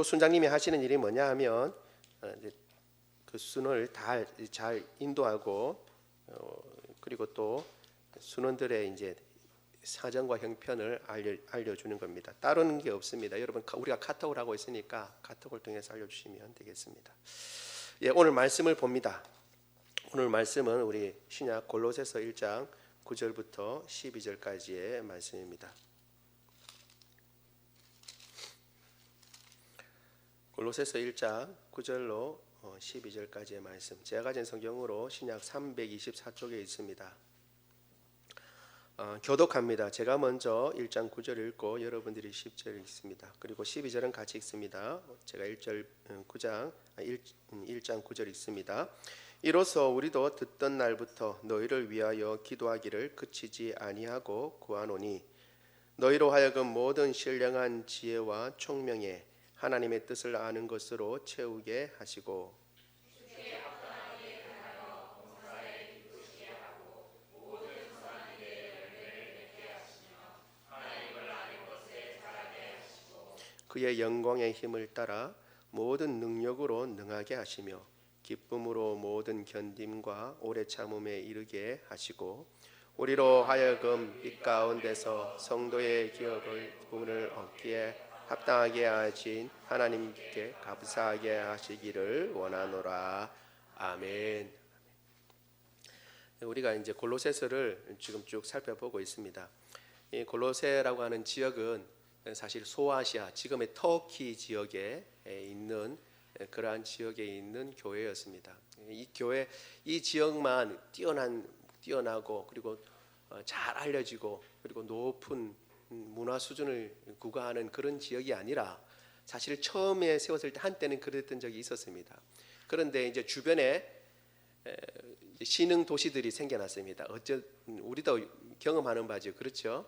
순장님이 하시는 일이 뭐냐 하면 이제 그 순을 잘 인도하고 그리고 또 순원들의 이제 사정과 형편을 알려주는 겁니다. 다른 게 없습니다. 여러분 우리가 카톡을 하고 있으니까 카톡을 통해서 알려주시면 되겠습니다. 예, 오늘 말씀을 봅니다. 오늘 말씀은 우리 신약 골로새서 1장 9절부터 12절까지의 말씀입니다. 골로새서 1장 9절로 12절까지의 말씀, 제가 가진 성경으로 신약 324쪽에 있습니다. 교독합니다. 제가 먼저 1장 9절 읽고 여러분들이 10절 읽습니다. 그리고 12절은 같이 읽습니다. 제가 1장 9절 읽습니다. 이로써 우리도 듣던 날부터 너희를 위하여 기도하기를 그치지 아니하고 구하노니 너희로 하여금 모든 신령한 지혜와 총명에 하나님의 뜻을 아는 것으로 채우게 하시고 그의 영광의 힘을 따라 모든 능력으로 능하게 하시며 기쁨으로 모든 견딤과 오래 참음에 이르게 하시고 우리로 하여금 이 가운데서 성도의 기업을 얻기에 합당하게 하신 하나님께 감사하게 하시기를 원하노라. 아멘. 우리가 이제 골로새서를 지금 쭉 살펴보고 있습니다. 이 골로새라고 하는 지역은 사실 소아시아, 지금의 터키 지역에 있는 그러한 지역에 있는 교회였습니다. 이 지역만 뛰어나고 그리고 잘 알려지고 그리고 높은 문화 수준을 구가하는 그런 지역이 아니라 사실 처음에 세웠을 때 한때는 그랬던 적이 있었습니다. 그런데 이제 주변에 신흥 도시들이 생겨났습니다. 우리도 경험하는 바죠, 그렇죠?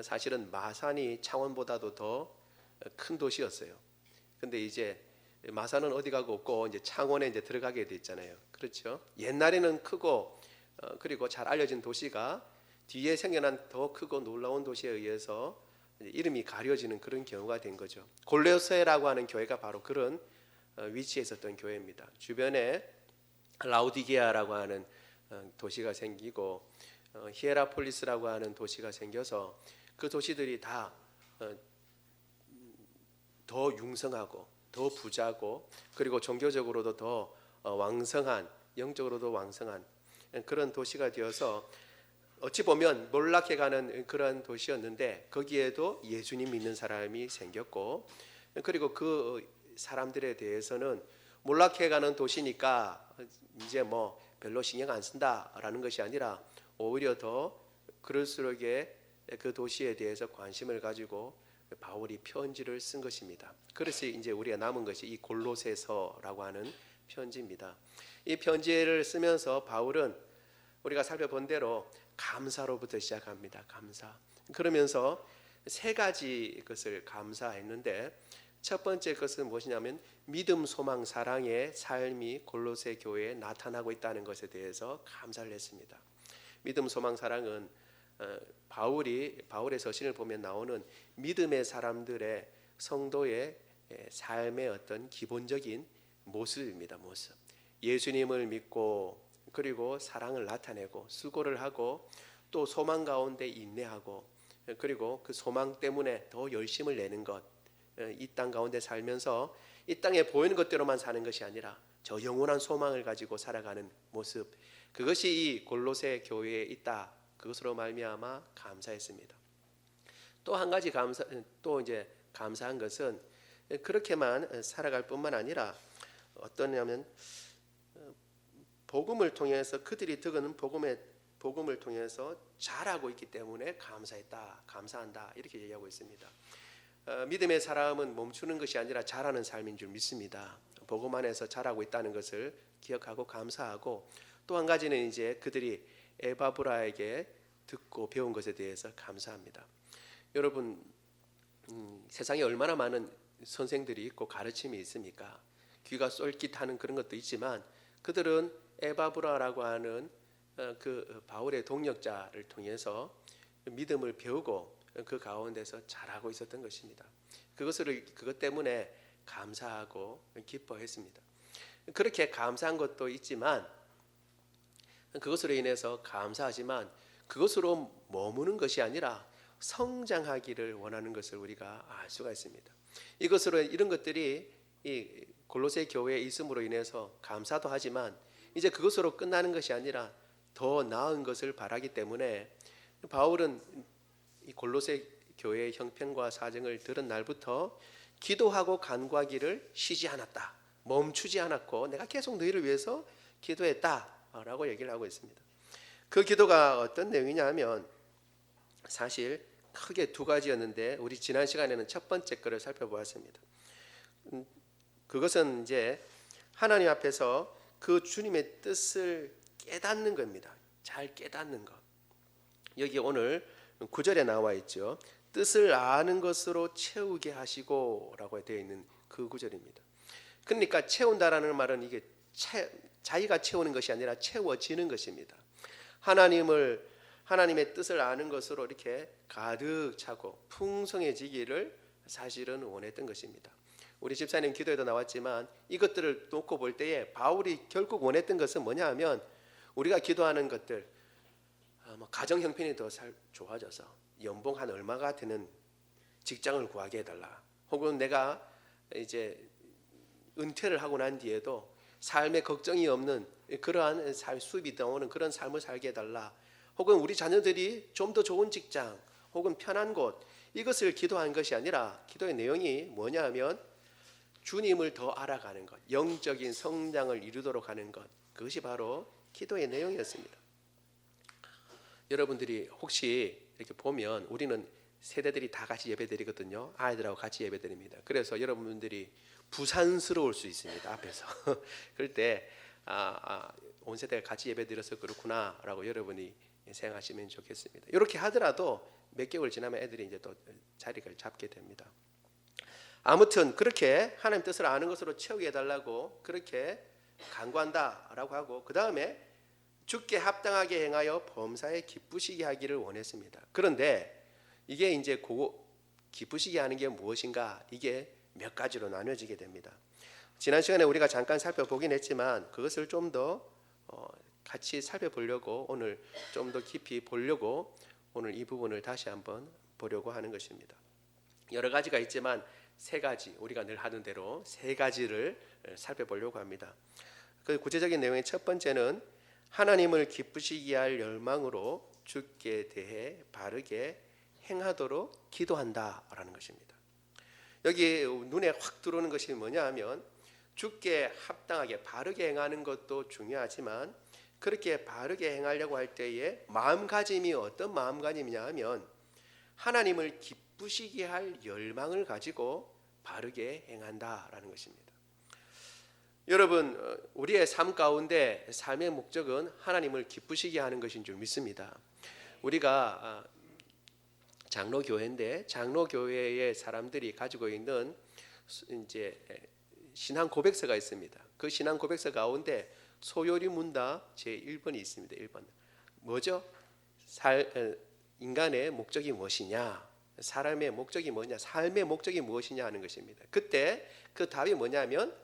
사실은 마산이 창원보다도 더 큰 도시였어요. 근데 이제 마산은 어디 가고 없고 이제 창원에 이제 들어가게 됐잖아요. 그렇죠? 옛날에는 크고 그리고 잘 알려진 도시가 뒤에 생겨난 더 크고 놀라운 도시에 의해서 이름이 가려지는 그런 경우가 된 거죠. 골로새라고 하는 교회가 바로 그런 위치에 있었던 교회입니다. 주변에 라우디게아라고 하는 도시가 생기고 히에라폴리스라고 하는 도시가 생겨서 그 도시들이 다 더 융성하고 더 부자고 그리고 종교적으로도 더 왕성한, 영적으로도 왕성한 그런 도시가 되어서 어찌 보면 몰락해가는 그런 도시였는데 거기에도 예수님 믿는 사람이 생겼고 그리고 그 사람들에 대해서는 몰락해가는 도시니까 이제 뭐 별로 신경 안 쓴다라는 것이 아니라 오히려 더 그럴수록에 그 도시에 대해서 관심을 가지고 바울이 편지를 쓴 것입니다. 그래서 이제 우리가 남은 것이 이 골로새서라고 하는 편지입니다. 이 편지를 쓰면서 바울은 우리가 살펴본 대로 감사로부터 시작합니다. 감사. 그러면서 세 가지 것을 감사했는데 첫 번째 것은 무엇이냐면 믿음, 소망, 사랑의 삶이 골로새 교회에 나타나고 있다는 것에 대해서 감사를 했습니다. 믿음, 소망, 사랑은 바울의 서신을 보면 나오는 믿음의 사람들의 성도의 삶의 어떤 기본적인 모습입니다. 모습. 예수님을 믿고 그리고 사랑을 나타내고 수고를 하고 또 소망 가운데 인내하고 그리고 그 소망 때문에 더 열심을 내는 것, 이 땅 가운데 살면서 이 땅에 보이는 것대로만 사는 것이 아니라 저 영원한 소망을 가지고 살아가는 모습, 그것이 이 골로새 교회에 있다. 그것으로 말미암아 감사했습니다. 또 한 가지 감사한 것은 그렇게만 살아갈 뿐만 아니라 어떠냐면 복음을 통해서 그들이 듣는 복음을 통해서 잘하고 있기 때문에 감사한다 이렇게 얘기하고 있습니다. 믿음의 사람은 멈추는 것이 아니라 잘하는 삶인 줄 믿습니다. 복음 안에서 잘하고 있다는 것을 기억하고 감사하고 또 한 가지는 이제 그들이 에바브라에게 듣고 배운 것에 대해서 감사합니다. 여러분 세상에 얼마나 많은 선생들이 있고 가르침이 있습니까? 귀가 쏠깃하는 그런 것도 있지만 그들은 에바브라라고 하는 그 바울의 동역자를 통해서 믿음을 배우고 그 가운데서 잘하고 있었던 것입니다. 그것 때문에 감사하고 기뻐했습니다. 그렇게 감사한 것도 있지만 그것으로 인해서 감사하지만 그것으로 머무는 것이 아니라 성장하기를 원하는 것을 우리가 알 수가 있습니다. 이것으로 이런 것들이 이 골로새 교회에 있음으로 인해서 감사도 하지만 이제 그것으로 끝나는 것이 아니라 더 나은 것을 바라기 때문에 바울은 이 골로새 교회의 형편과 사정을 들은 날부터 기도하고 간구하기를 쉬지 않았다, 멈추지 않았고 내가 계속 너희를 위해서 기도했다라고 얘기를 하고 있습니다. 그 기도가 어떤 내용이냐 하면 사실 크게 두 가지였는데 우리 지난 시간에는 첫 번째 거를 살펴보았습니다. 그것은 이제 하나님 앞에서 그 주님의 뜻을 깨닫는 겁니다. 잘 깨닫는 것. 여기 오늘 9절에 나와 있죠. 뜻을 아는 것으로 채우게 하시고 라고 되어 있는 그 구절입니다. 그러니까 채운다라는 말은 이게 자기가 채우는 것이 아니라 채워지는 것입니다. 하나님의 뜻을 아는 것으로 이렇게 가득 차고 풍성해지기를 사실은 원했던 것입니다. 우리 집사님 기도에도 나왔지만 이것들을 놓고 볼 때에 바울이 결국 원했던 것은 뭐냐 하면 우리가 기도하는 것들, 가정 형편이 더 좋아져서 연봉 한 얼마가 되는 직장을 구하게 해달라, 혹은 내가 이제 은퇴를 하고 난 뒤에도 삶에 걱정이 없는 그러한 수입이 나오는 그런 삶을 살게 해달라, 혹은 우리 자녀들이 좀 더 좋은 직장 혹은 편한 곳, 이것을 기도한 것이 아니라 기도의 내용이 뭐냐 하면 주님을 더 알아가는 것, 영적인 성장을 이루도록 하는 것, 그것이 바로 기도의 내용이었습니다. 여러분들이 혹시 이렇게 보면 우리는 세대들이 다 같이 예배드리거든요. 아이들하고 같이 예배드립니다. 그래서 여러분들이 부산스러울 수 있습니다. 앞에서 그럴 때 온 세대가 같이 예배드려서 그렇구나라고 여러분이 생각하시면 좋겠습니다. 이렇게 하더라도 몇 개월 지나면 애들이 이제 또 자리를 잡게 됩니다. 아무튼 그렇게 하나님 뜻을 아는 것으로 채우게 해달라고 그렇게 간구한다라고 하고, 그 다음에 주께 합당하게 행하여 범사에 기쁘시게 하기를 원했습니다. 그런데 이게 이제 기쁘시게 하는 게 무엇인가, 이게 몇 가지로 나눠지게 됩니다. 지난 시간에 우리가 잠깐 살펴보긴 했지만 그것을 좀 더 같이 살펴보려고, 오늘 좀 더 깊이 보려고 오늘 이 부분을 다시 한번 보려고 하는 것입니다. 여러 가지가 있지만 세 가지, 우리가 늘 하는 대로 세 가지를 살펴보려고 합니다. 그 구체적인 내용의 첫 번째는 하나님을 기쁘시게 할 열망으로 주께 대해 바르게 행하도록 기도한다라는 것입니다. 여기 눈에 확 들어오는 것이 뭐냐 하면 주께 합당하게 바르게 행하는 것도 중요하지만 그렇게 바르게 행하려고 할 때에 마음가짐이 어떤 마음가짐이냐 하면 하나님을 기쁘시게 할 열망을 가지고 바르게 행한다라는 것입니다. 여러분, 우리의 삶 가운데 삶의 목적은 하나님을 기쁘시게 하는 것인 줄 믿습니다. 우리가 장로교회인데 장로교회의 사람들이 가지고 있는 이제 신앙 고백서가 있습니다. 그 신앙 고백서 가운데 소요리 문답 제1번이 있습니다. 1번. 뭐죠? 인간의 목적이 무엇이냐? 사람의 목적이 뭐냐? 삶의 목적이 무엇이냐 하는 것입니다. 그때 그 답이 뭐냐면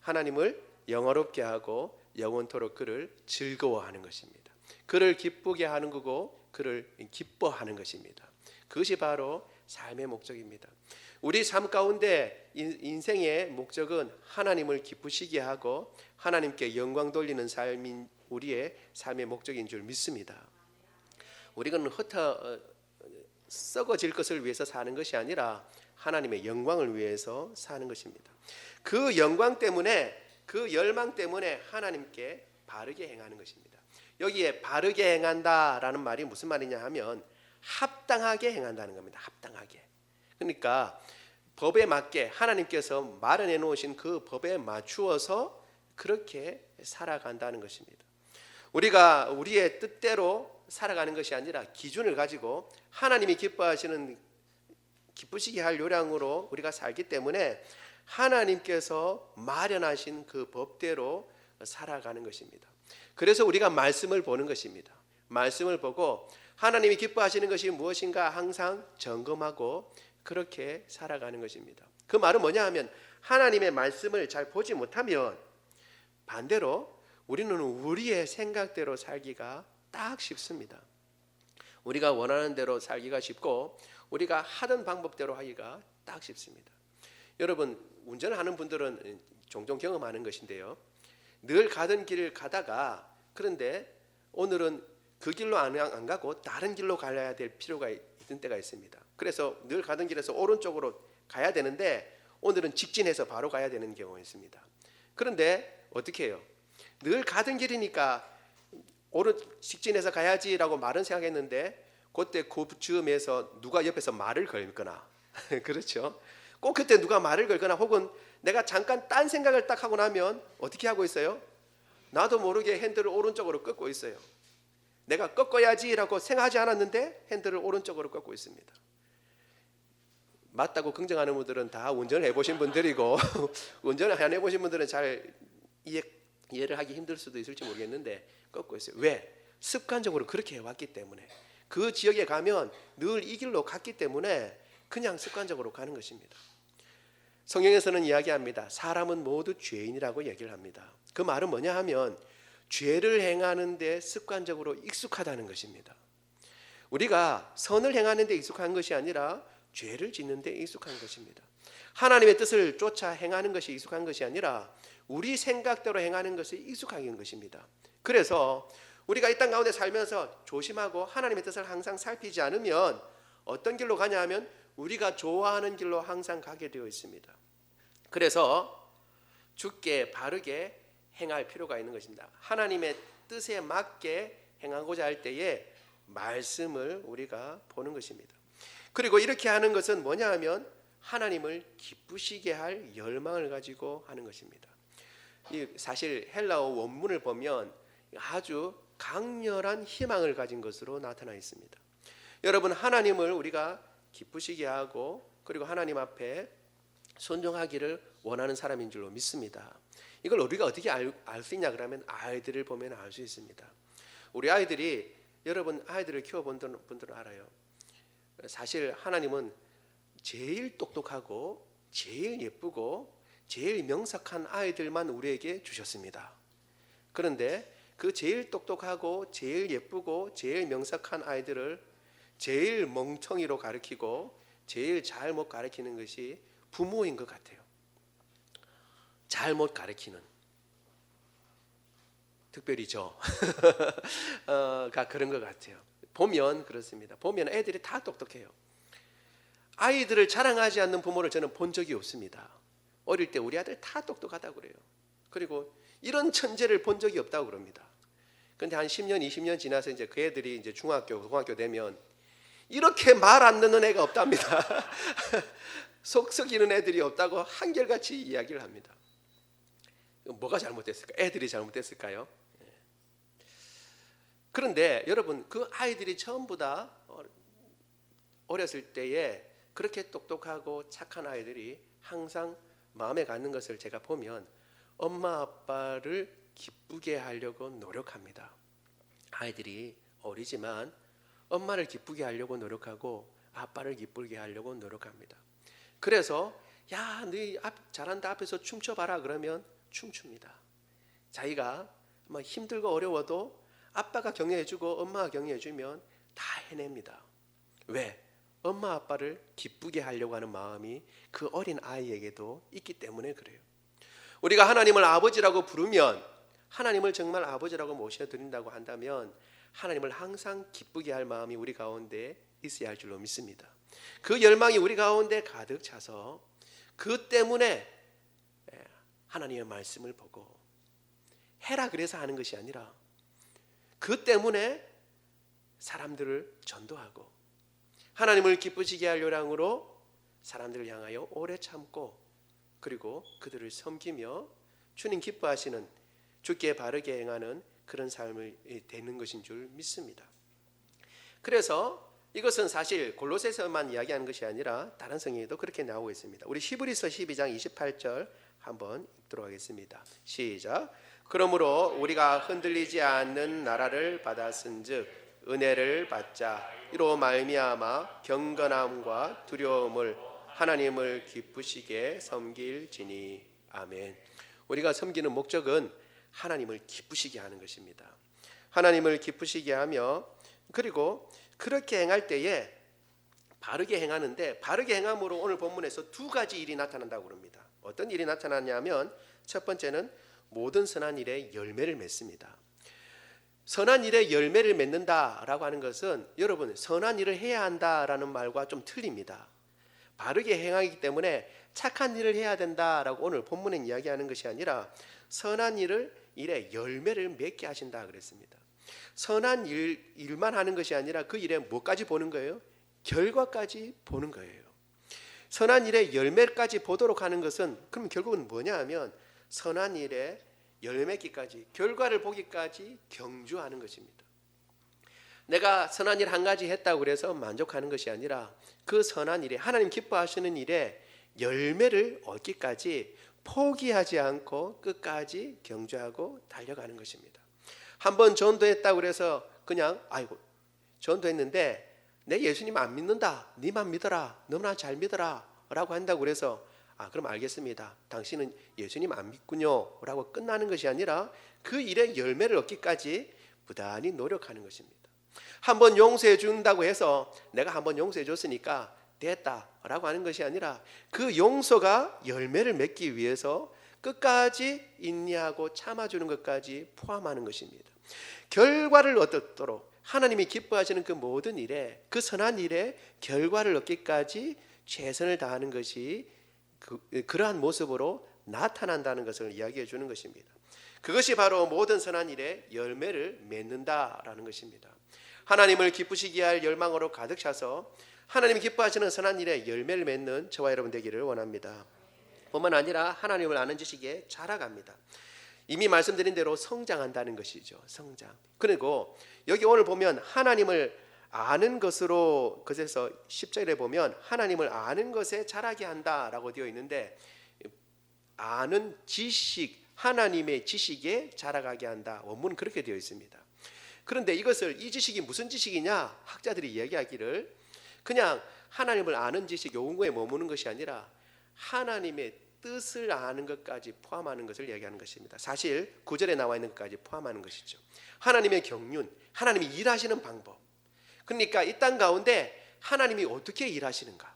하나님을 영화롭게 하고 영원토록 그를 즐거워하는 것입니다. 그를 기쁘게 하는 거고 그를 기뻐하는 것입니다. 그것이 바로 삶의 목적입니다. 우리 삶 가운데 인생의 목적은 하나님을 기쁘시게 하고 하나님께 영광 돌리는 삶인 우리의 삶의 목적인 줄 믿습니다. 우리는 썩어질 것을 위해서 사는 것이 아니라 하나님의 영광을 위해서 사는 것입니다. 그 영광 때문에, 그 열망 때문에 하나님께 바르게 행하는 것입니다. 여기에 바르게 행한다라는 말이 무슨 말이냐 하면 합당하게 행한다는 겁니다. 합당하게. 그러니까 법에 맞게 하나님께서 마련해 놓으신 그 법에 맞추어서 그렇게 살아간다는 것입니다. 우리가 우리의 뜻대로 살아가는 것이 아니라 기준을 가지고 하나님이 기쁘시게 할 요량으로 우리가 살기 때문에 하나님께서 마련하신 그 법대로 살아가는 것입니다. 그래서 우리가 말씀을 보는 것입니다. 말씀을 보고 하나님이 기뻐하시는 것이 무엇인가 항상 점검하고 그렇게 살아가는 것입니다. 그 말은 뭐냐 하면 하나님의 말씀을 잘 보지 못하면 반대로 우리는 우리의 생각대로 살기가 딱 쉽습니다. 우리가 원하는 대로 살기가 쉽고 우리가 하던 방법대로 하기가 딱 쉽습니다. 여러분, 운전을 하는 분들은 종종 경험하는 것인데요, 늘 가던 길을 가다가 그런데 오늘은 그 길로 안 가고 다른 길로 가야 될 필요가 있는 때가 있습니다. 그래서 늘 가던 길에서 오른쪽으로 가야 되는데 오늘은 직진해서 바로 가야 되는 경우가 있습니다. 그런데 어떻게 해요? 늘 가던 길이니까 직진해서 가야지라고 말은 생각했는데 그때 그 즈음에서 누가 옆에서 말을 걸거나 그렇죠? 꼭 그때 누가 말을 걸거나 혹은 내가 잠깐 딴 생각을 딱 하고 나면 어떻게 하고 있어요? 나도 모르게 핸들을 오른쪽으로 꺾고 있어요. 내가 꺾어야지라고 생각하지 않았는데 핸들을 오른쪽으로 꺾고 있습니다. 맞다고 긍정하는 분들은 다 운전을 해보신 분들이고 운전을 안 해보신 분들은 잘 이해를 하기 힘들 수도 있을지 모르겠는데 꺾고 있어요. 왜? 습관적으로 그렇게 해왔기 때문에, 그 지역에 가면 늘 이 길로 갔기 때문에 그냥 습관적으로 가는 것입니다. 성경에서는 이야기합니다. 사람은 모두 죄인이라고 얘기를 합니다. 그 말은 뭐냐 하면 죄를 행하는 데 습관적으로 익숙하다는 것입니다. 우리가 선을 행하는 데 익숙한 것이 아니라 죄를 짓는 데 익숙한 것입니다. 하나님의 뜻을 쫓아 행하는 것이 익숙한 것이 아니라 우리 생각대로 행하는 것이 익숙한 것입니다. 그래서 우리가 이 땅 가운데 살면서 조심하고 하나님의 뜻을 항상 살피지 않으면 어떤 길로 가냐 하면 우리가 좋아하는 길로 항상 가게 되어 있습니다. 그래서 주께 바르게 행할 필요가 있는 것입니다. 하나님의 뜻에 맞게 행하고자 할 때에 말씀을 우리가 보는 것입니다. 그리고 이렇게 하는 것은 뭐냐 하면 하나님을 기쁘시게 할 열망을 가지고 하는 것입니다. 사실 헬라어 원문을 보면 아주 강렬한 희망을 가진 것으로 나타나 있습니다. 여러분, 하나님을 우리가 기쁘시게 하고 그리고 하나님 앞에 순종하기를 원하는 사람인 줄로 믿습니다. 이걸 우리가 어떻게 알 수 있냐 그러면 아이들을 보면 알 수 있습니다. 우리 아이들이, 여러분 아이들을 키워본 분들은 알아요. 사실 하나님은 제일 똑똑하고 제일 예쁘고 제일 명석한 아이들만 우리에게 주셨습니다. 그런데 그 제일 똑똑하고 제일 예쁘고 제일 명석한 아이들을 제일 멍청이로 가르치고 제일 잘못 가르치는 것이 부모인 것 같아요. 잘못 가르치는, 특별히 가 그런 것 같아요. 보면 그렇습니다. 보면 애들이 다 똑똑해요. 아이들을 자랑하지 않는 부모를 저는 본 적이 없습니다. 어릴 때 우리 아들 다 똑똑하다고 그래요. 그리고 이런 천재를 본 적이 없다고 그럽니다. 그런데 한 10년, 20년 지나서 이제 그 애들이 이제 중학교, 고등학교 되면 이렇게 말 안 듣는 애가 없답니다. 속 썩이는 애들이 없다고 한결같이 이야기를 합니다. 뭐가 잘못됐을까? 애들이 잘못됐을까요? 그런데 여러분, 그 아이들이 전부 다 어렸을 때에 그렇게 똑똑하고 착한 아이들이 항상 마음에 갖는 것을 제가 보면 엄마 아빠를 기쁘게 하려고 노력합니다. 아이들이 어리지만 엄마를 기쁘게 하려고 노력하고 아빠를 기쁘게 하려고 노력합니다. 그래서 야, 너 잘한다, 앞에서 춤춰봐라 그러면 춤춥니다. 자기가 힘들고 어려워도 아빠가 격려해주고 엄마가 격려해주면 다 해냅니다. 왜? 엄마 아빠를 기쁘게 하려고 하는 마음이 그 어린 아이에게도 있기 때문에 그래요. 우리가 하나님을 아버지라고 부르면, 하나님을 정말 아버지라고 모셔드린다고 한다면 하나님을 항상 기쁘게 할 마음이 우리 가운데 있어야 할 줄로 믿습니다. 그 열망이 우리 가운데 가득 차서 그 때문에 하나님의 말씀을 보고 해라 그래서 하는 것이 아니라 그 때문에 사람들을 전도하고 하나님을 기쁘시게 할 요량으로 사람들을 향하여 오래 참고 그리고 그들을 섬기며 주님 기뻐하시는, 주께 바르게 행하는 그런 삶을 되는 것인 줄 믿습니다. 그래서 이것은 사실 골로새서만 이야기하는 것이 아니라 다른 성경에도 그렇게 나오고 있습니다. 우리 히브리서 12장 28절 한번 읽도록 하겠습니다. 시작. 그러므로 우리가 흔들리지 않는 나라를 받았은즉 은혜를 받자 이로 말미암아 경건함과 두려움을 하나님을 기쁘시게 섬길지니. 아멘. 우리가 섬기는 목적은 하나님을 기쁘시게 하는 것입니다. 하나님을 기쁘시게 하며, 그리고 그렇게 행할 때에 바르게 행하는데, 바르게 행함으로 오늘 본문에서 두 가지 일이 나타난다고 합니다. 어떤 일이 나타나냐면, 첫 번째는 모든 선한 일에 열매를 맺습니다. 선한 일에 열매를 맺는다라고 하는 것은, 여러분, 선한 일을 해야 한다라는 말과 좀 틀립니다. 바르게 행하기 때문에 착한 일을 해야 된다라고 오늘 본문은 이야기하는 것이 아니라, 선한 일에 열매를 맺게 하신다 그랬습니다. 선한 일만 하는 것이 아니라 그 일에 뭐까지 보는 거예요? 결과까지 보는 거예요. 선한 일에 열매까지 보도록 하는 것은, 그럼 결국은 뭐냐 하면, 선한 일에 열매 맺기까지, 결과를 보기까지 경주하는 것입니다. 내가 선한 일 한 가지 했다고 그래서 만족하는 것이 아니라, 그 선한 일에, 하나님 기뻐하시는 일에 열매를 얻기까지 포기하지 않고 끝까지 경주하고 달려가는 것입니다. 한번 전도했다고 그래서 그냥 아이고 전도했는데 내 예수님 안 믿는다, 니만 믿어라, 너무나 잘 믿어라 라고 한다고 그래서 그럼 알겠습니다, 당신은 예수님 안 믿군요 라고 끝나는 것이 아니라, 그 일에 열매를 얻기까지 부단히 노력하는 것입니다. 한번 용서해 준다고 해서 내가 한번 용서해 줬으니까 됐다 라고 하는 것이 아니라, 그 용서가 열매를 맺기 위해서 끝까지 인내하고 참아주는 것까지 포함하는 것입니다. 결과를 얻도록 하나님이 기뻐하시는 그 모든 일에, 그 선한 일에 결과를 얻기까지 최선을 다하는 것이 그러한 모습으로 나타난다는 것을 이야기해 주는 것입니다. 그것이 바로 모든 선한 일에 열매를 맺는다라는 것입니다. 하나님을 기쁘시게 할 열망으로 가득 차서 하나님이 기뻐하시는 선한 일에 열매를 맺는 저와 여러분 되기를 원합니다. 뿐만 아니라 하나님을 아는 지식에 자라갑니다. 이미 말씀드린 대로 성장한다는 것이죠. 성장. 그리고 여기 오늘 보면 하나님을 아는 것으로, 그래서 10절에 보면 하나님을 아는 것에 자라게 한다라고 되어 있는데, 아는 지식, 하나님의 지식에 자라가게 한다. 원문은 그렇게 되어 있습니다. 그런데 이 지식이 무슨 지식이냐? 학자들이 이야기하기를, 그냥 하나님을 아는 지식 요거에 머무는 것이 아니라 하나님의 뜻을 아는 것까지 포함하는 것을 이야기하는 것입니다. 사실 9절에 나와 있는 것까지 포함하는 것이죠. 하나님의 경륜, 하나님이 일하시는 방법. 그러니까 이 땅 가운데 하나님이 어떻게 일하시는가?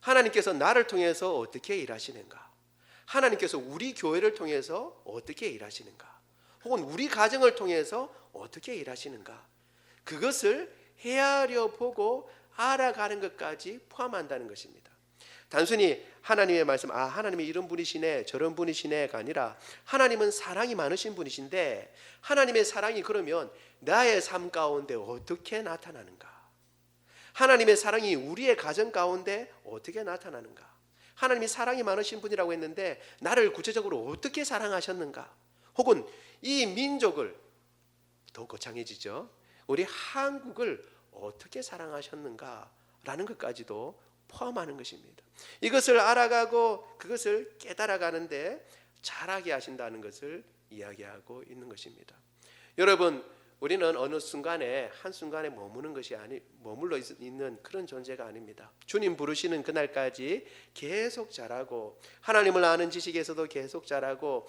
하나님께서 나를 통해서 어떻게 일하시는가? 하나님께서 우리 교회를 통해서 어떻게 일하시는가? 혹은 우리 가정을 통해서 어떻게 일하시는가? 그것을 헤아려 보고 알아가는 것까지 포함한다는 것입니다. 단순히 하나님의 말씀, 하나님이 이런 분이시네 저런 분이시네가 아니라, 하나님은 사랑이 많으신 분이신데 하나님의 사랑이 그러면 나의 삶 가운데 어떻게 나타나는가? 하나님의 사랑이 우리의 가정 가운데 어떻게 나타나는가? 하나님이 사랑이 많으신 분이라고 했는데 나를 구체적으로 어떻게 사랑하셨는가? 혹은 이 민족을, 더 거창해지죠, 우리 한국을 어떻게 사랑하셨는가 라는 것까지도 포함하는 것입니다. 이것을 알아가고 그것을 깨달아가는데 자라게 하신다는 것을 이야기하고 있는 것입니다. 여러분, 우리는 어느 순간에 한순간에 머물러 있는 그런 존재가 아닙니다. 주님 부르시는 그날까지 계속 자라고, 하나님을 아는 지식에서도 계속 자라고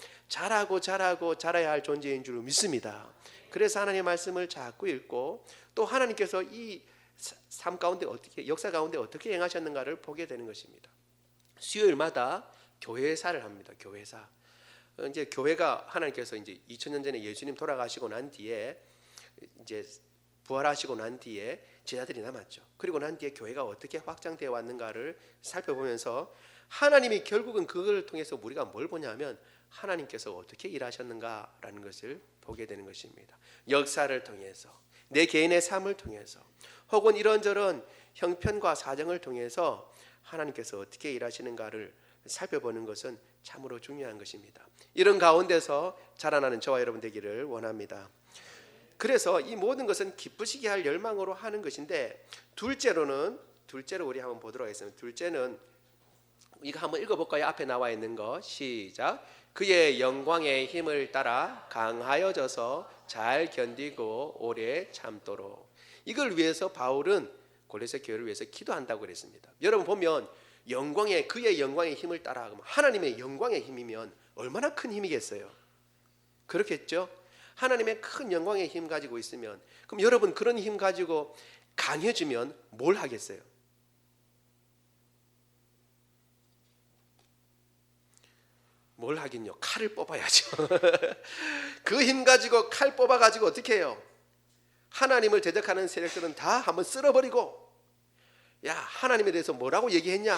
자라야 할 존재인 줄 믿습니다. 그래서 하나님의 말씀을 자꾸 읽고, 또 하나님께서 이 삶 가운데 역사 가운데 어떻게 행하셨는가를 보게 되는 것입니다. 수요일마다 교회사를 합니다. 교회사. 이제 교회가, 하나님께서 이제 2000년 전에 예수님 돌아가시고 난 뒤에, 이제 부활하시고 난 뒤에 제자들이 남았죠. 그리고 난 뒤에 교회가 어떻게 확장되어 왔는가를 살펴보면서, 하나님이 결국은 그걸 통해서 우리가 뭘 보냐면 하나님께서 어떻게 일하셨는가라는 것을 보게 되는 것입니다. 역사를 통해서, 내 개인의 삶을 통해서, 혹은 이런저런 형편과 사정을 통해서 하나님께서 어떻게 일하시는가를 살펴보는 것은 참으로 중요한 것입니다. 이런 가운데서 자라나는 저와 여러분 되기를 원합니다. 그래서 이 모든 것은 기쁘시게 할 열망으로 하는 것인데, 둘째로 우리 한번 보도록 하겠습니다. 둘째는 이거 한번 읽어볼까요? 앞에 나와 있는 거 시작. 그의 영광의 힘을 따라 강하여져서 잘 견디고 오래 참도록. 이걸 위해서 바울은 골로새 교회를 위해서 기도한다고 그랬습니다. 여러분 보면 그의 영광의 힘을 따라, 하나님의 영광의 힘이면 얼마나 큰 힘이겠어요? 그렇겠죠? 하나님의 큰 영광의 힘 가지고 있으면, 그럼 여러분 그런 힘 가지고 강해지면 뭘 하겠어요? 뭘 하긴요? 칼을 뽑아야죠. 그 힘 가지고 칼 뽑아가지고 어떻게 해요? 하나님을 대적하는 세력들은 다 한번 쓸어버리고, 야, 하나님에 대해서 뭐라고 얘기했냐?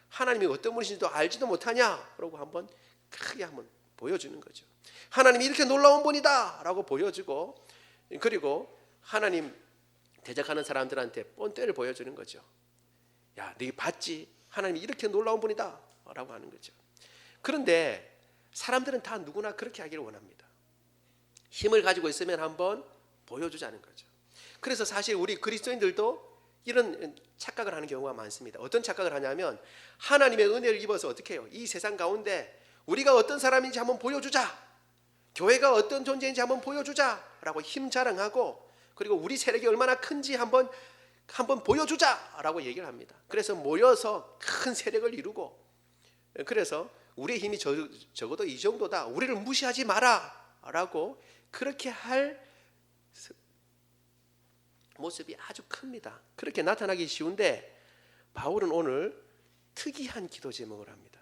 하나님이 어떤 분이신지도 알지도 못하냐? 그러고 한번 크게 한번 보여주는 거죠. 하나님이 이렇게 놀라운 분이다 라고 보여주고, 그리고 하나님 대적하는 사람들한테 본때를 보여주는 거죠. 야, 네 봤지? 하나님이 이렇게 놀라운 분이다 라고 하는 거죠. 그런데 사람들은 다 누구나 그렇게 하기를 원합니다. 힘을 가지고 있으면 한번 보여주자는 거죠. 그래서 사실 우리 그리스도인들도 이런 착각을 하는 경우가 많습니다. 어떤 착각을 하냐면, 하나님의 은혜를 입어서 어떻게 해요? 이 세상 가운데 우리가 어떤 사람인지 한번 보여주자, 교회가 어떤 존재인지 한번 보여주자 라고 힘 자랑하고, 그리고 우리 세력이 얼마나 큰지 한번 보여주자 라고 얘기를 합니다. 그래서 모여서 큰 세력을 이루고, 그래서 우리의 힘이 적어도 이 정도다, 우리를 무시하지 마라 라고 그렇게 할 모습이 아주 큽니다. 그렇게 나타나기 쉬운데, 바울은 오늘 특이한 기도 제목을 합니다.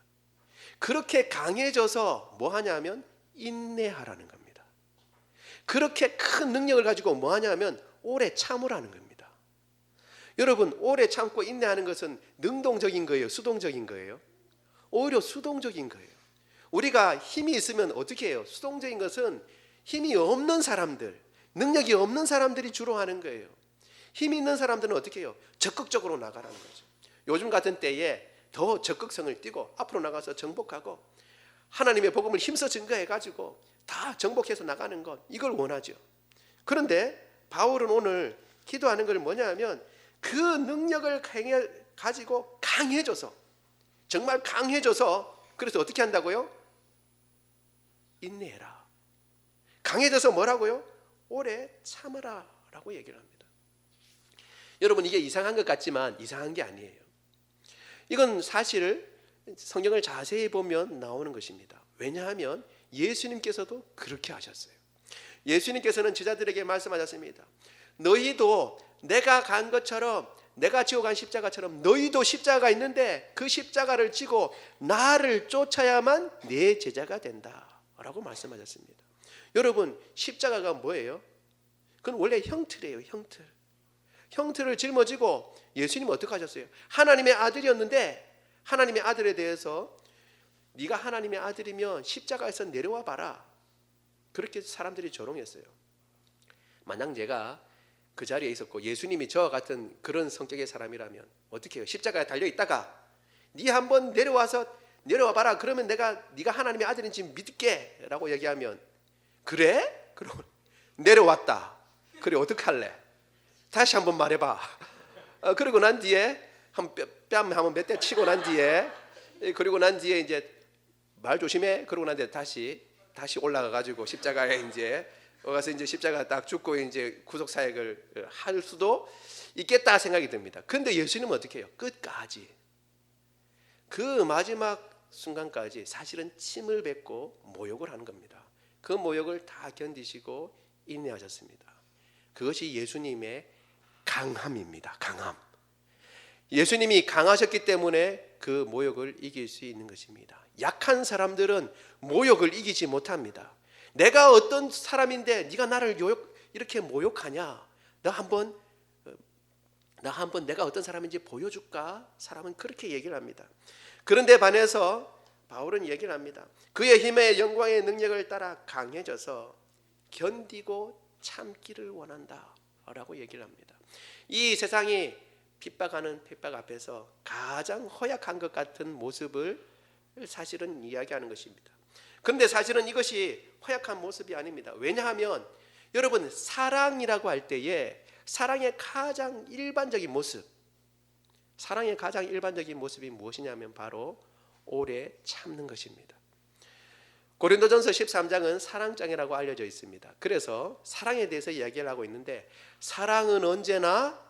그렇게 강해져서 뭐 하냐면 인내하라는 겁니다. 그렇게 큰 능력을 가지고 뭐 하냐면 오래 참으라는 겁니다. 여러분, 오래 참고 인내하는 것은 능동적인 거예요? 수동적인 거예요? 오히려 수동적인 거예요. 우리가 힘이 있으면 어떻게 해요? 수동적인 것은 힘이 없는 사람들, 능력이 없는 사람들이 주로 하는 거예요. 힘이 있는 사람들은 어떻게 해요? 적극적으로 나가라는 거죠. 요즘 같은 때에 더 적극성을 띠고 앞으로 나가서 정복하고 하나님의 복음을 힘써 증거해가지고 다 정복해서 나가는 것, 이걸 원하죠. 그런데 바울은 오늘 기도하는 걸 뭐냐 하면, 그 능력을 가지고 강해져서, 정말 강해져서, 그래서 어떻게 한다고요? 인내해라. 강해져서 뭐라고요? 오래 참으라 라고 얘기를 합니다. 여러분, 이게 이상한 것 같지만 이상한 게 아니에요. 이건 사실 성경을 자세히 보면 나오는 것입니다. 왜냐하면 예수님께서도 그렇게 하셨어요. 예수님께서는 제자들에게 말씀하셨습니다. 너희도 내가 간 것처럼, 내가 지고 간 십자가처럼 너희도 십자가가 있는데 그 십자가를 지고 나를 쫓아야만 내 제자가 된다 라고 말씀하셨습니다. 여러분, 십자가가 뭐예요? 그건 원래 형틀이에요. 형틀을 짊어지고 예수님은 어떻게 하셨어요? 하나님의 아들이었는데, 하나님의 아들에 대해서 네가 하나님의 아들이면 십자가에서 내려와 봐라, 그렇게 사람들이 조롱했어요. 만약 제가 그 자리에 있었고 예수님이 저와 같은 그런 성격의 사람이라면 어떻게 해요? 십자가에 달려있다가 네 한번 내려와 봐라, 그러면 네가 하나님의 아들인지 믿게 라고 얘기하면, 그래? 그럼 내려왔다. 그래, 어떻게 할래? 다시 한번 말해봐. 그리고 난 뒤에 뺨 한번 몇 대 치고 난 뒤에, 그리고 난 뒤에 이제 말 조심해. 그러고 난 뒤에 다시 올라가 가지고 십자가에 이제 와서 이제 십자가 딱 죽고 이제 구속 사역을 할 수도 있겠다 생각이 듭니다. 근데 예수님은 어떻게 해요? 끝까지, 그 마지막 순간까지 사실은 침을 뱉고 모욕을 하는 겁니다. 그 모욕을 다 견디시고 인내하셨습니다. 그것이 예수님의 강함입니다. 강함. 예수님이 강하셨기 때문에 그 모욕을 이길 수 있는 것입니다. 약한 사람들은 모욕을 이기지 못합니다. 내가 어떤 사람인데 네가 나를 이렇게 모욕하냐? 나 한번 내가 어떤 사람인지 보여줄까? 사람은 그렇게 얘기를 합니다. 그런데 반해서 바울은 얘기를 합니다. 그의 힘의 영광의 능력을 따라 강해져서 견디고 참기를 원한다 라고 얘기를 합니다. 이 세상이 핍박하는 핍박 앞에서 가장 허약한 것 같은 모습을 사실은 이야기하는 것입니다. 그런데 사실은 이것이 허약한 모습이 아닙니다. 왜냐하면 여러분, 사랑이라고 할 때에 사랑의 가장 일반적인 모습이 무엇이냐면 바로 오래 참는 것입니다. 고린도전서 13장은 사랑장이라고 알려져 있습니다. 그래서 사랑에 대해서 이야기를 하고 있는데, 사랑은 언제나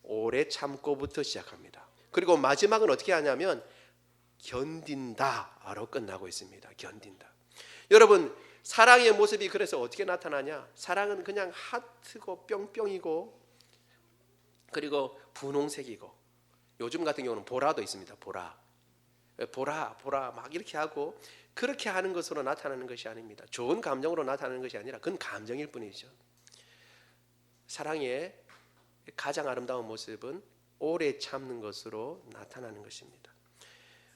오래 참고부터 시작합니다. 그리고 마지막은 어떻게 하냐면 견딘다로 끝나고 있습니다. 견딘다. 여러분, 사랑의 모습이 그래서 어떻게 나타나냐? 사랑은 그냥 하트고 뿅뿅이고 그리고 분홍색이고, 요즘 같은 경우는 보라도 있습니다. 보라 막 이렇게 하고, 그렇게 하는 것으로 나타나는 것이 아닙니다. 좋은 감정으로 나타나는 것이 아니라 그건 감정일 뿐이죠. 사랑의 가장 아름다운 모습은 오래 참는 것으로 나타나는 것입니다.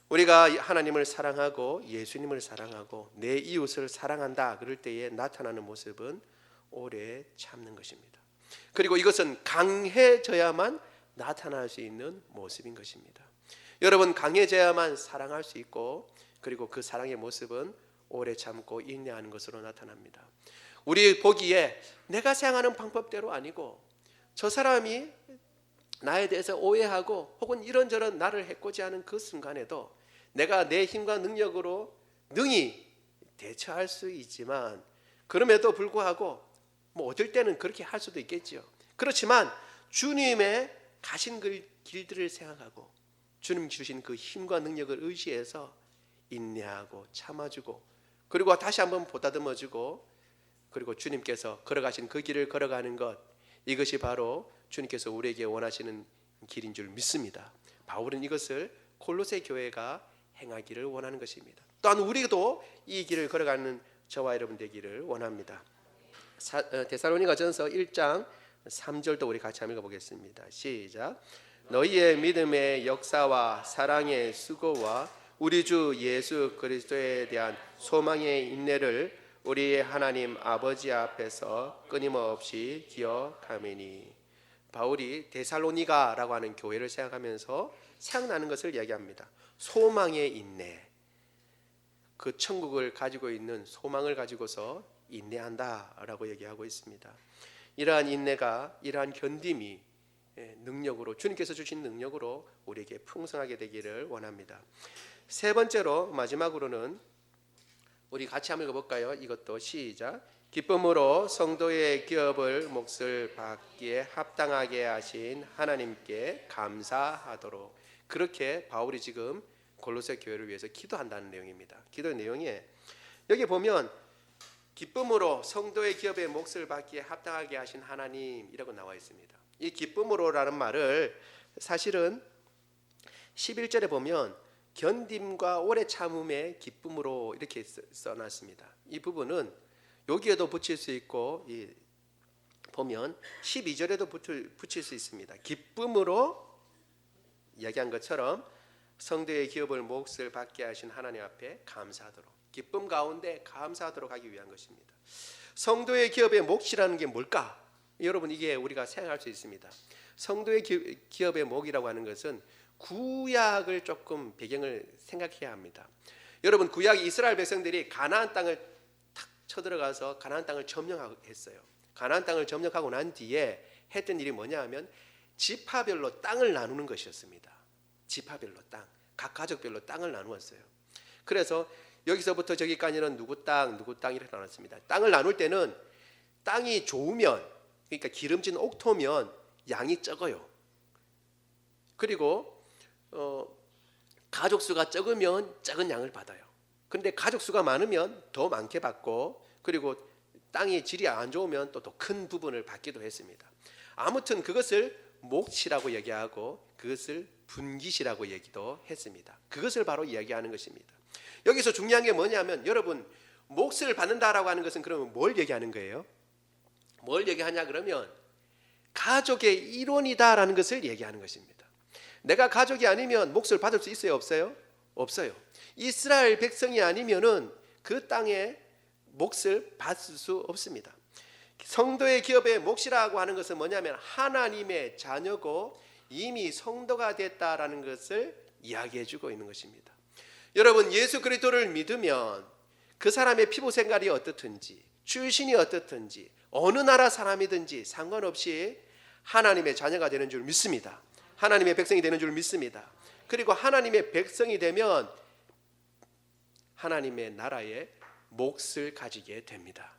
우리가 하나님을 사랑하고 예수님을 사랑하고 내 이웃을 사랑한다 그럴 때에 나타나는 모습은 오래 참는 것입니다. 그리고 이것은 강해져야만 나타날 수 있는 모습인 것입니다. 여러분, 강해져야만 사랑할 수 있고, 그리고 그 사랑의 모습은 오래 참고 인내하는 것으로 나타납니다. 우리 보기에 내가 생각하는 방법대로 아니고 저 사람이 나에 대해서 오해하고 혹은 이런저런 나를 해코지 하는 그 순간에도 내가 내 힘과 능력으로 능히 대처할 수 있지만, 그럼에도 불구하고 어떨 때는 그렇게 할 수도 있겠죠. 그렇지만 주님의 가신 그 길들을 생각하고 주님 주신 그 힘과 능력을 의지해서 인내하고 참아주고, 그리고 다시 한번 보다듬어주고, 그리고 주님께서 걸어가신 그 길을 걸어가는 것, 이것이 바로 주님께서 우리에게 원하시는 길인 줄 믿습니다. 바울은 이것을 골로새 교회가 행하기를 원하는 것입니다. 또한 우리도 이 길을 걸어가는 저와 여러분 되기를 원합니다. 데살로니가전서 1장 3절도 우리 같이 한번 읽어보겠습니다. 시작. 너희의 믿음의 역사와 사랑의 수고와 우리 주 예수 그리스도에 대한 소망의 인내를 우리 하나님 아버지 앞에서 끊임없이 기억하매니. 바울이 데살로니가라고 하는 교회를 생각하면서 생각나는 것을 이야기합니다. 소망의 인내, 그 천국을 가지고 있는 소망을 가지고서 인내한다라고 얘기하고 있습니다. 이러한 인내가, 이러한 견딤이 능력으로, 주님께서 주신 능력으로 우리에게 풍성하게 되기를 원합니다. 세 번째로, 마지막으로는 우리 같이 한번 읽어볼까요? 이것도 시작. 기쁨으로 성도의 기업을 몫을 받기에 합당하게 하신 하나님께 감사하도록. 그렇게 바울이 지금 골로새 교회를 위해서 기도한다는 내용입니다. 기도의 내용에 여기 보면 기쁨으로 성도의 기업의 몫을 받기에 합당하게 하신 하나님이라고 나와 있습니다. 이 기쁨으로라는 말을 사실은 11절에 보면 견딤과 오래 참음의 기쁨으로 이렇게 써놨습니다. 이 부분은 여기에도 붙일 수 있고, 보면 12절에도 붙일 수 있습니다. 기쁨으로 이야기한 것처럼 성도의 기업을 몫을 받게 하신 하나님 앞에 감사하도록, 기쁨 가운데 감사하도록 하기 위한 것입니다. 성도의 기업의 몫이라는 게 뭘까? 여러분, 이게 우리가 생각할 수 있습니다. 성도의 기업의 몫이라고 하는 것은 구약을 조금 배경을 생각해야 합니다. 여러분, 구약 이스라엘 백성들이 가나안 땅을 탁 쳐들어가서 가나안 땅을 점령했어요. 가나안 땅을 점령하고 난 뒤에 했던 일이 뭐냐 하면 지파별로 땅을 나누는 것이었습니다. 지파별로 땅, 각 가족별로 땅을 나누었어요. 그래서 여기서부터 저기까지는 누구 땅 이렇게 나눴습니다. 땅을 나눌 때는 땅이 좋으면, 그러니까 기름진 옥토면 양이 적어요. 그리고 가족 수가 적으면 적은 양을 받아요. 그런데 가족 수가 많으면 더 많게 받고, 그리고 땅의 질이 안 좋으면 또 더 큰 부분을 받기도 했습니다. 아무튼 그것을 몫이라고 얘기하고 그것을 분깃이라고 얘기도 했습니다. 그것을 바로 이야기하는 것입니다. 여기서 중요한 게 뭐냐면, 여러분, 몫을 받는다라고 하는 것은 그러면 뭘 얘기하는 거예요? 뭘 얘기하냐 그러면 가족의 일원이다라는 것을 얘기하는 것입니다. 내가 가족이 아니면 몫을 받을 수 있어요, 없어요? 없어요. 이스라엘 백성이 아니면은 그 땅에 몫을 받을 수 없습니다. 성도의 기업의 몫이라고 하는 것은 뭐냐면 하나님의 자녀고 이미 성도가 됐다라는 것을 이야기해주고 있는 것입니다. 여러분, 예수 그리스도를 믿으면 그 사람의 피부 색깔이 어떻든지, 출신이 어떻든지, 어느 나라 사람이든지 상관없이 하나님의 자녀가 되는 줄 믿습니다. 하나님의 백성이 되는 줄 믿습니다. 그리고 하나님의 백성이 되면 하나님의 나라의 몫을 가지게 됩니다.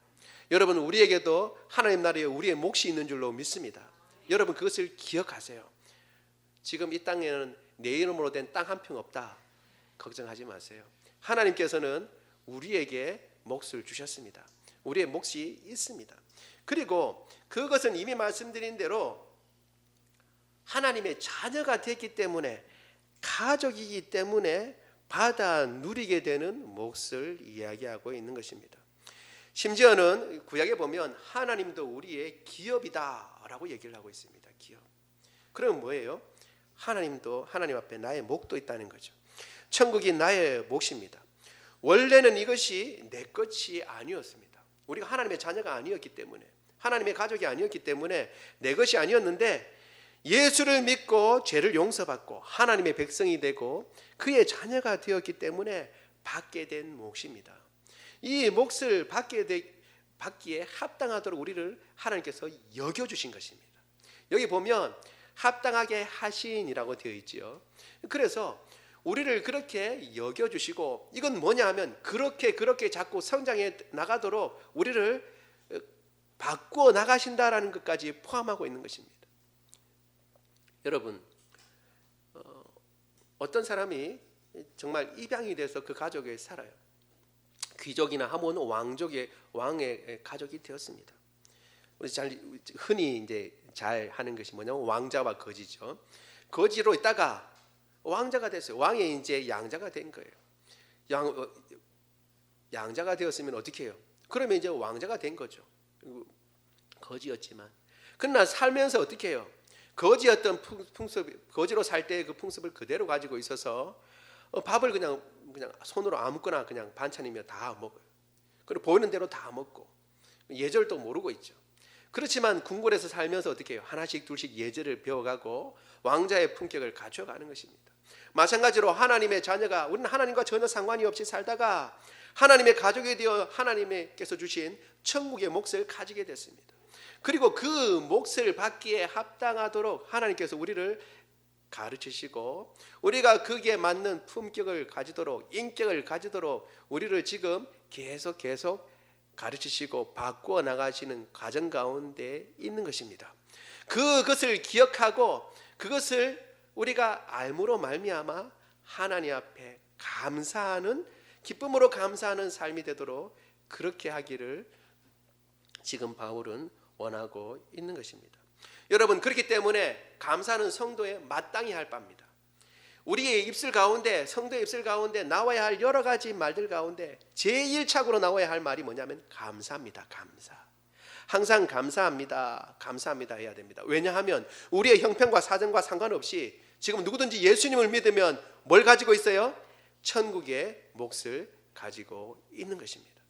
여러분, 우리에게도 하나님 나라에 우리의 몫이 있는 줄로 믿습니다. 여러분, 그것을 기억하세요. 지금 이 땅에는 내 이름으로 된 땅 한 평 없다. 걱정하지 마세요. 하나님께서는 우리에게 몫을 주셨습니다. 우리의 몫이 있습니다. 그리고 그것은 이미 말씀드린 대로 하나님의 자녀가 됐기 때문에, 가족이기 때문에 받아 누리게 되는 몫을 이야기하고 있는 것입니다. 심지어는 구약에 보면 하나님도 우리의 기업이다라고 얘기를 하고 있습니다. 기업. 그럼 뭐예요? 하나님도, 하나님 앞에 나의 몫도 있다는 거죠. 천국이 나의 몫입니다. 원래는 이것이 내 것이 아니었습니다. 우리가 하나님의 자녀가 아니었기 때문에, 하나님의 가족이 아니었기 때문에 내 것이 아니었는데, 예수를 믿고 죄를 용서받고 하나님의 백성이 되고 그의 자녀가 되었기 때문에 받게 된 몫입니다. 이 몫을 받기에 합당하도록 우리를 하나님께서 여겨주신 것입니다. 여기 보면 합당하게 하신이라고 되어 있지요. 그래서 우리를 그렇게 여겨주시고, 이건 뭐냐 하면 그렇게 자꾸 성장해 나가도록 우리를 바꾸어 나가신다라는 것까지 포함하고 있는 것입니다. 여러분, 어떤 사람이 정말 입양이 돼서 그 가족에 살아요. 귀족이나 하면 왕의 가족이 되었습니다. 우리 흔히 이제 잘 하는 것이 뭐냐면 왕자와 거지죠. 거지로 있다가 왕자가 됐어요. 왕의 이제 양자가 된 거예요. 양자가 되었으면 어떻게 해요? 그러면 이제 왕자가 된 거죠. 거지였지만, 그러나 살면서 어떻게 해요? 거지였던 풍습, 거지로 살 때 그 풍습을 그대로 가지고 있어서 밥을 그냥 손으로 아무거나 그냥 반찬이면 다 먹어요. 그리고 보이는 대로 다 먹고 예절도 모르고 있죠. 그렇지만 궁궐에서 살면서 어떻게 해요? 하나씩 둘씩 예절을 배워가고 왕자의 품격을 갖춰가는 것입니다. 마찬가지로 하나님의 자녀가, 우리는 하나님과 전혀 상관이 없이 살다가 하나님의 가족이 되어 하나님께서 주신 천국의 몫을 가지게 됐습니다. 그리고 그 몫을 받기에 합당하도록 하나님께서 우리를 가르치시고, 우리가 거기에 맞는 품격을 가지도록, 인격을 가지도록 우리를 지금 계속 가르치시고 바꾸어 나가시는 과정 가운데 있는 것입니다. 그것을 기억하고 그것을 우리가 알므로 말미암아 하나님 앞에 감사하는, 기쁨으로 감사하는 삶이 되도록 그렇게 하기를 지금 바울은 원하고 있는 것입니다. 여러분, 그렇기 때문에 감사는 성도의 마땅히 할 바입니다. 우리의 입술 가운데, 성도의 입술 가운데 나와야 할 여러 가지 말들 가운데 제일 착으로 나와야 할 말이 뭐냐면 감사입니다. 감사. 항상 감사합니다. 감사합니다 해야 됩니다. 왜냐하면 우리의 형편과 사정과 상관없이 지금 누구든지 예수님을 믿으면 뭘 가지고 있어요? 천국의 몫을 가지고 있는 것입니다.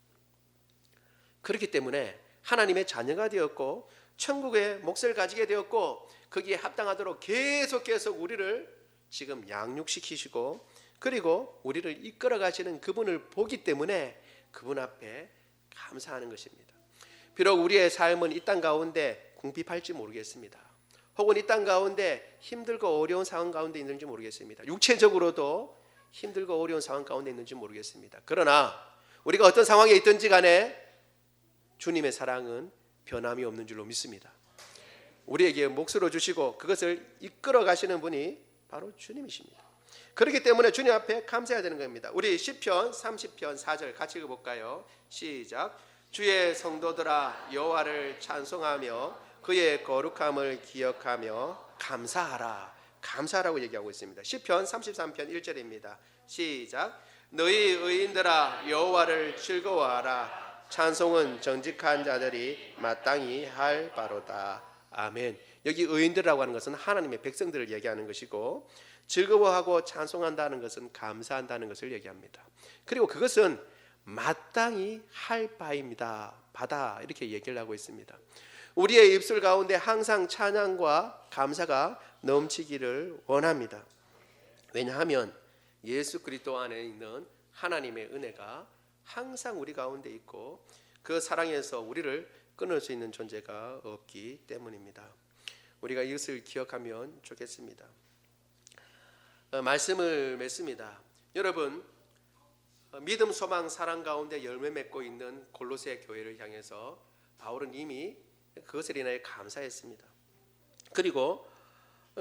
그렇기 때문에 하나님의 자녀가 되었고 천국의 몫을 가지게 되었고 거기에 합당하도록 계속 우리를 지금 양육시키시고, 그리고 우리를 이끌어 가시는 그분을 보기 때문에 그분 앞에 감사하는 것입니다. 비록 우리의 삶은 이 땅 가운데 궁핍할지 모르겠습니다. 혹은 이 땅 가운데 힘들고 어려운 상황 가운데 있는지 모르겠습니다. 육체적으로도 힘들고 어려운 상황 가운데 있는지 모르겠습니다. 그러나 우리가 어떤 상황에 있든지 간에 주님의 사랑은 변함이 없는 줄로 믿습니다. 우리에게 몫으로 주시고 그것을 이끌어 가시는 분이 바로 주님이십니다. 그렇기 때문에 주님 앞에 감사해야 되는 겁니다. 우리 시편 30편 4절 같이 읽어볼까요? 시작. 주의 성도들아 여호와를 찬송하며 그의 거룩함을 기억하며 감사하라. 감사하라고 얘기하고 있습니다. 시편 33편 1절입니다. 시작. 너희 의인들아 여호와를 즐거워하라. 찬송은 정직한 자들이 마땅히 할 바로다. 아멘. 여기 의인들이라고 하는 것은 하나님의 백성들을 얘기하는 것이고, 즐거워하고 찬송한다는 것은 감사한다는 것을 얘기합니다. 그리고 그것은 마땅히 할 바입니다. 바다, 이렇게 얘기를 하고 있습니다. 우리의 입술 가운데 항상 찬양과 감사가 넘치기를 원합니다. 왜냐하면 예수 그리스도 안에 있는 하나님의 은혜가 항상 우리 가운데 있고 그 사랑에서 우리를 끊을 수 있는 존재가 없기 때문입니다. 우리가 이것을 기억하면 좋겠습니다. 말씀을 맺습니다. 여러분, 믿음, 소망, 사랑 가운데 열매 맺고 있는 골로새 교회를 향해서 바울은 이미 그것을 인하여 감사했습니다. 그리고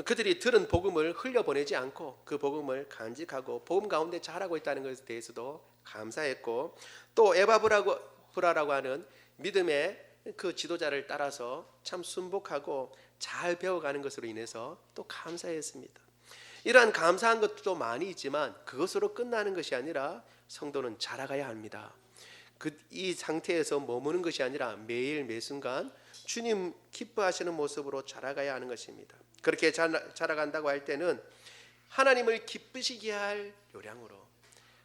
그들이 들은 복음을 흘려보내지 않고 그 복음을 간직하고 복음 가운데 자라고 있다는 것에 대해서도 감사했고, 또 에바브라라고 하는 믿음의 그 지도자를 따라서 참 순복하고 잘 배워가는 것으로 인해서 또 감사했습니다. 이러한 감사한 것도 많이 있지만 그것으로 끝나는 것이 아니라 성도는 자라가야 합니다. 이 상태에서 머무는 것이 아니라 매일 매순간 주님 기뻐하시는 모습으로 자라가야 하는 것입니다. 그렇게 자라간다고 할 때는 하나님을 기쁘시게 할 요량으로,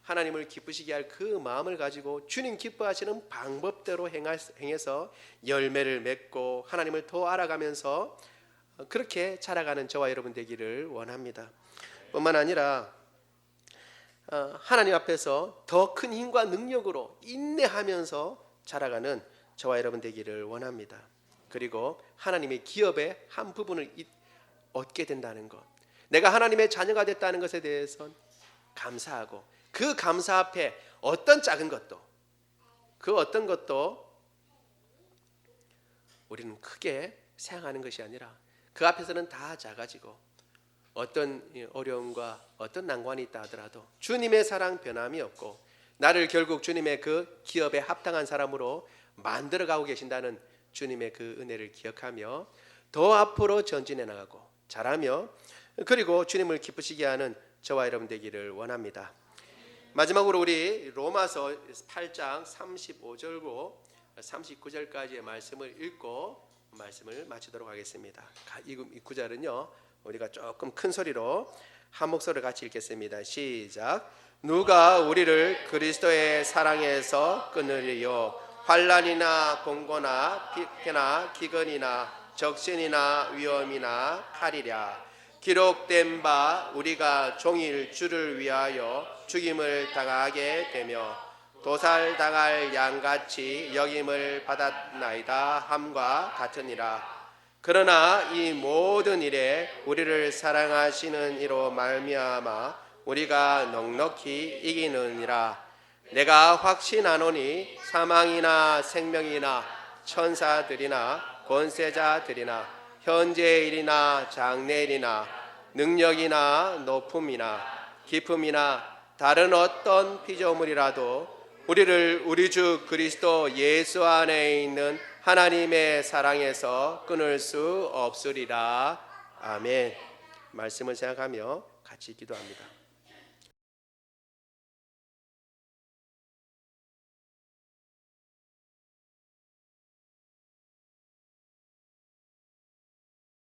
하나님을 기쁘시게 할 그 마음을 가지고 주님 기뻐하시는 방법대로 행해서 열매를 맺고 하나님을 더 알아가면서 그렇게 자라가는 저와 여러분 되기를 원합니다. 뿐만 아니라 하나님 앞에서 더 큰 힘과 능력으로 인내하면서 자라가는 저와 여러분 되기를 원합니다. 그리고 하나님의 기업의 한 부분을 얻게 된다는 것, 내가 하나님의 자녀가 됐다는 것에 대해서 감사하고, 그 감사 앞에 어떤 작은 것도, 그 어떤 것도 우리는 크게 생각하는 것이 아니라 그 앞에서는 다 작아지고, 어떤 어려움과 어떤 난관이 있다 하더라도 주님의 사랑 변함이 없고 나를 결국 주님의 그 기업에 합당한 사람으로 만들어가고 계신다는 주님의 그 은혜를 기억하며 더 앞으로 전진해 나가고 자라며, 그리고 주님을 기쁘시게 하는 저와 여러분 되기를 원합니다. 마지막으로 우리 로마서 8장 35절로 39절까지의 말씀을 읽고 말씀을 마치도록 하겠습니다. 이 구절은요, 우리가 조금 큰 소리로 한 목소리로 같이 읽겠습니다. 시작. 누가 우리를 그리스도의 사랑에서 끊으리요? 환난이나 공고나 피해나 기근이나 적신이나 위험이나 칼이랴. 기록된 바 우리가 종일 주를 위하여 죽임을 당하게 되며 도살당할 양같이 여김을 받았나이다 함과 같으니라. 그러나 이 모든 일에 우리를 사랑하시는 이로 말미암아 우리가 넉넉히 이기느니라. 내가 확신하노니 사망이나 생명이나 천사들이나 권세자들이나 현재 일이나 장래 일이나 능력이나 높음이나 깊음이나 다른 어떤 피조물이라도 우리를 우리 주 그리스도 예수 안에 있는 하나님의 사랑에서 끊을 수 없으리라. 아멘. 말씀을 생각하며 같이 기도합니다.